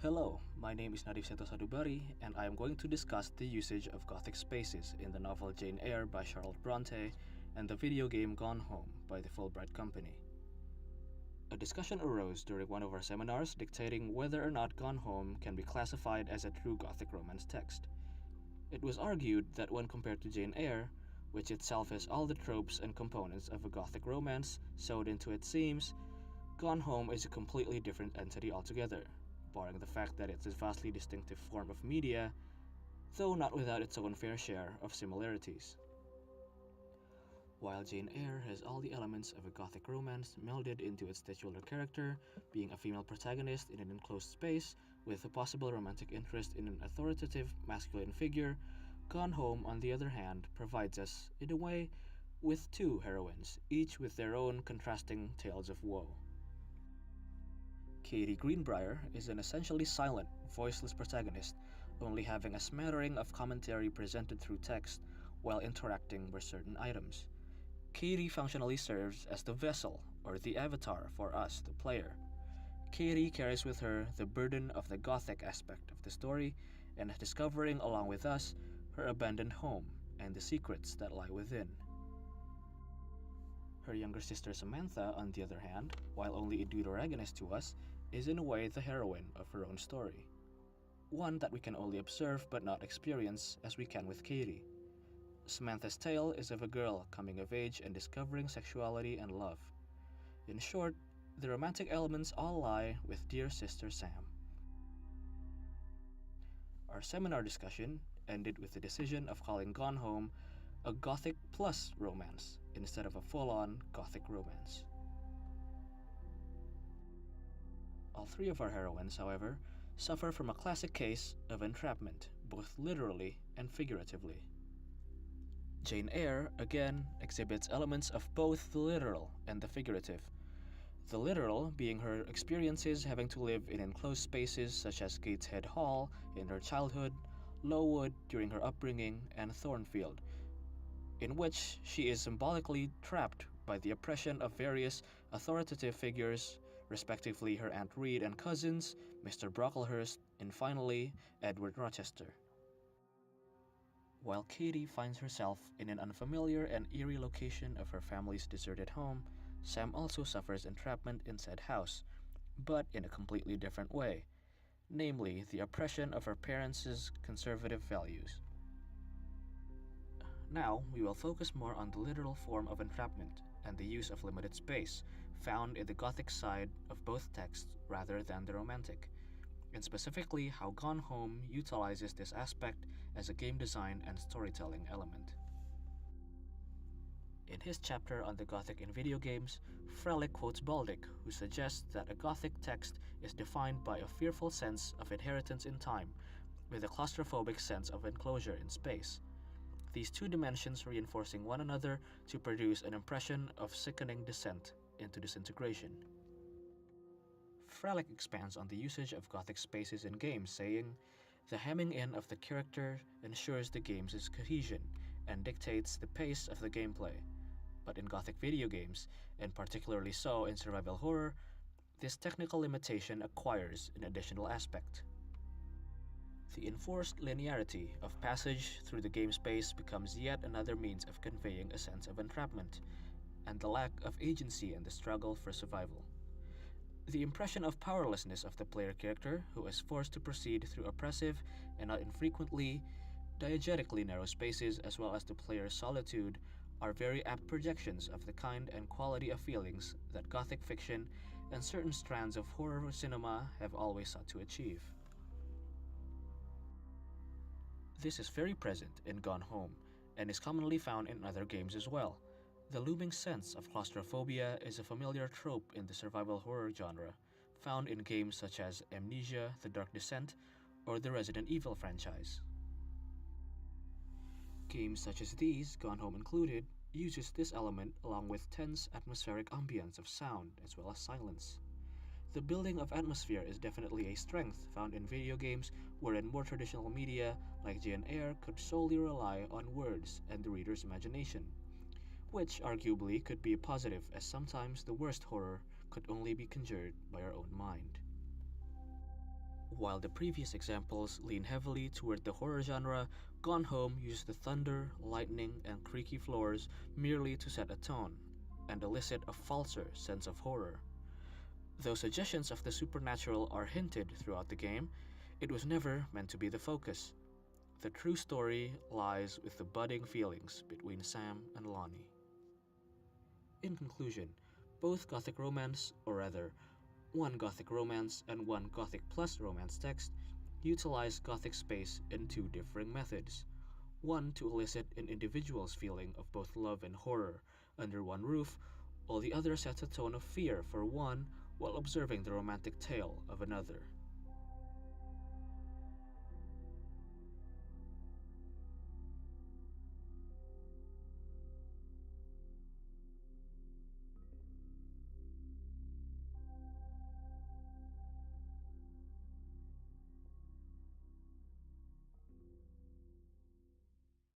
Hello, my name is Nadif Seto Sadubari, and I am going to discuss the usage of Gothic spaces in the novel Jane Eyre by Charlotte Bronte and the video game Gone Home by the Fulbright Company. A discussion arose during one of our seminars dictating whether or not Gone Home can be classified as a true Gothic romance text. It was argued that when compared to Jane Eyre, which itself has all the tropes and components of a Gothic romance sewed into its seams, Gone Home is a completely different entity altogether, barring the fact that it's a vastly distinctive form of media, though not without its own fair share of similarities. While Jane Eyre has all the elements of a Gothic romance melded into its titular character, being a female protagonist in an enclosed space with a possible romantic interest in an authoritative masculine figure, Gone Home, on the other hand, provides us, in a way, with two heroines, each with their own contrasting tales of woe. Katie Greenbrier is an essentially silent, voiceless protagonist, only having a smattering of commentary presented through text while interacting with certain items. Katie functionally serves as the vessel, or the avatar, for us, the player. Katie carries with her the burden of the Gothic aspect of the story and discovering, along with us, her abandoned home and the secrets that lie within. Her younger sister Samantha, on the other hand, while only a deuteragonist to us, is in a way the heroine of her own story. One that we can only observe but not experience as we can with Katie. Samantha's tale is of a girl coming of age and discovering sexuality and love. In short, the romantic elements all lie with dear sister Sam. Our seminar discussion ended with the decision of calling Gone Home a Gothic plus romance instead of a full-on Gothic romance. All three of our heroines, however, suffer from a classic case of entrapment, both literally and figuratively. Jane Eyre, again, exhibits elements of both the literal and the figurative. The literal being her experiences having to live in enclosed spaces such as Gateshead Hall in her childhood, Lowood during her upbringing, and Thornfield, in which she is symbolically trapped by the oppression of various authoritative figures, respectively her Aunt Reed and cousins, Mr. Brocklehurst, and finally, Edward Rochester. While Katie finds herself in an unfamiliar and eerie location of her family's deserted home, Sam also suffers entrapment in said house, but in a completely different way, namely the oppression of her parents' conservative values. Now, we will focus more on the literal form of entrapment and the use of limited space, found in the Gothic side of both texts rather than the romantic, and specifically how Gone Home utilizes this aspect as a game design and storytelling element. In his chapter on the Gothic in video games, Frelick quotes Baldic, who suggests that a Gothic text is defined by a fearful sense of inheritance in time, with a claustrophobic sense of enclosure in space. These two dimensions reinforcing one another to produce an impression of sickening descent into disintegration. Frelick expands on the usage of Gothic spaces in games, saying, "The hemming in of the character ensures the game's cohesion and dictates the pace of the gameplay. But in Gothic video games, and particularly so in survival horror, this technical limitation acquires an additional aspect. The enforced linearity of passage through the game space becomes yet another means of conveying a sense of entrapment, and the lack of agency in the struggle for survival. The impression of powerlessness of the player character, who is forced to proceed through oppressive and not infrequently diegetically narrow spaces, as well as the player's solitude, are very apt projections of the kind and quality of feelings that Gothic fiction and certain strands of horror cinema have always sought to achieve. This is very present in Gone Home, and is commonly found in other games as well. The looming sense of claustrophobia is a familiar trope in the survival horror genre, found in games such as Amnesia: The Dark Descent or the Resident Evil franchise. Games such as these, Gone Home included, uses this element along with tense atmospheric ambience of sound as well as silence. The building of atmosphere is definitely a strength found in video games, wherein more traditional media like Jane Eyre could solely rely on words and the reader's imagination, which arguably could be a positive, as sometimes the worst horror could only be conjured by our own mind. While the previous examples lean heavily toward the horror genre, Gone Home uses the thunder, lightning, and creaky floors merely to set a tone and elicit a falser sense of horror. Though suggestions of the supernatural are hinted throughout the game, it was never meant to be the focus. The true story lies with the budding feelings between Sam and Lonnie. In conclusion, both Gothic romance, or rather, one Gothic romance and one Gothic plus romance text, utilize Gothic space in two differing methods. One to elicit an individual's feeling of both love and horror under one roof, while the other sets a tone of fear for one while observing the romantic tale of another.